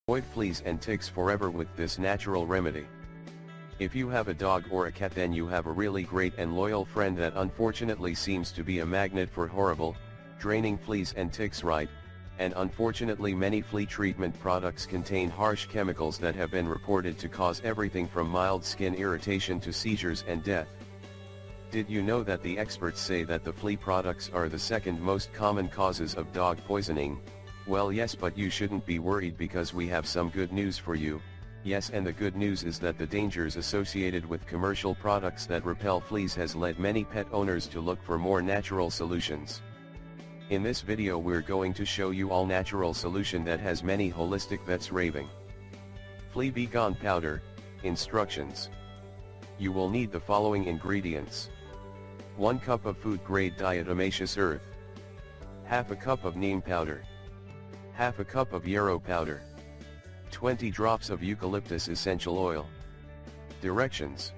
Avoid fleas and ticks forever with this natural remedy. If you have a dog or a cat, then you have a really great and loyal friend that unfortunately seems to be a magnet for horrible, draining fleas and ticks, right? And unfortunately many flea treatment products contain harsh chemicals that have been reported to cause everything from mild skin irritation to seizures and death. Did you know that the experts say that the flea products are the second most common causes of dog poisoning? Well, yes, but you shouldn't be worried because we have some good news for you. Yes, and the good news is that the dangers associated with commercial products that repel fleas has led many pet owners to look for more natural solutions. In this video we're going to show you all natural solution that has many holistic vets raving. Flea Be Gone Powder. Instructions. You will need the following ingredients. 1 cup of food grade diatomaceous earth. Half a cup of neem powder. Half a cup of yarrow powder. 20 drops of eucalyptus essential oil. Directions.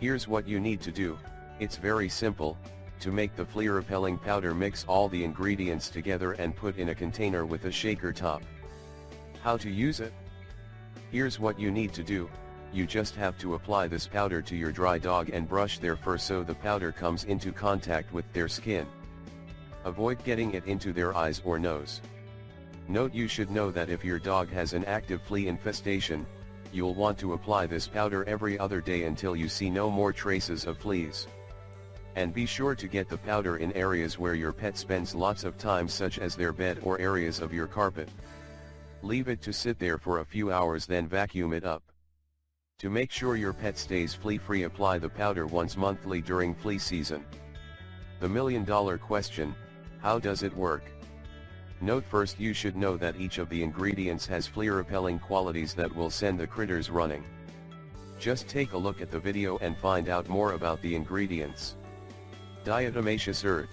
Here's what you need to do. It's very simple. To make the flea repelling powder, mix all the ingredients together and put in a container with a shaker top. How to use it? Here's what you need to do. You just have to apply this powder to your dry dog and brush their fur so the powder comes into contact with their skin. Avoid getting it into their eyes or nose. Note: you should know that if your dog has an active flea infestation, you'll want to apply this powder every other day until you see no more traces of fleas. And be sure to get the powder in areas where your pet spends lots of time, such as their bed or areas of your carpet. Leave it to sit there for a few hours, then vacuum it up. To make sure your pet stays flea-free, apply the powder once monthly during flea season. The million-dollar question: how does it work? Note: first, you should know that each of the ingredients has flea-repelling qualities that will send the critters running. Just take a look at the video and find out more about the ingredients. Diatomaceous earth.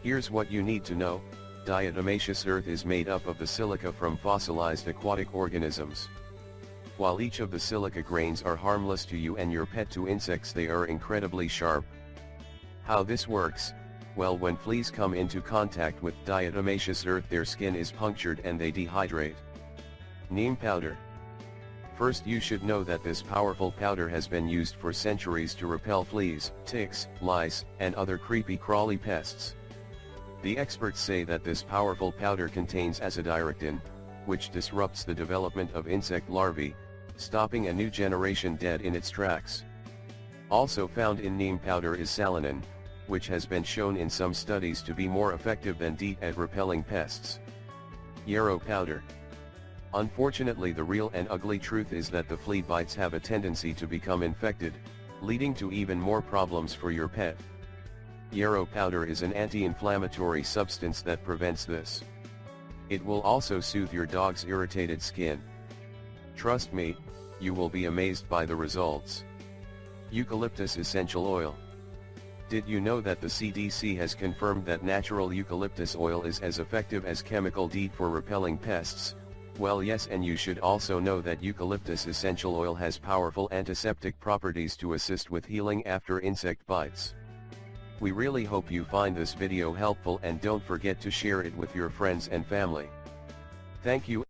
Here's what you need to know. Diatomaceous earth is made up of the silica from fossilized aquatic organisms. While each of the silica grains are harmless to you and your pet, to insects they are incredibly sharp. How this works? Well, when fleas come into contact with diatomaceous earth, their skin is punctured and they dehydrate. Neem powder. First, you should know that this powerful powder has been used for centuries to repel fleas, ticks, lice, and other creepy crawly pests. The experts say that this powerful powder contains azadirachtin, which disrupts the development of insect larvae, stopping a new generation dead in its tracks. Also found in neem powder is salinan, which has been shown in some studies to be more effective than DEET at repelling pests. Yarrow powder. Unfortunately, the real and ugly truth is that the flea bites have a tendency to become infected, leading to even more problems for your pet. Yarrow powder is an anti-inflammatory substance that prevents this. It will also soothe your dog's irritated skin. Trust me, you will be amazed by the results. Eucalyptus essential oil. Did you know that the CDC has confirmed that natural eucalyptus oil is as effective as chemical DEET for repelling pests? Well, yes, and you should also know that eucalyptus essential oil has powerful antiseptic properties to assist with healing after insect bites. We really hope you find this video helpful, and don't forget to share it with your friends and family. Thank you.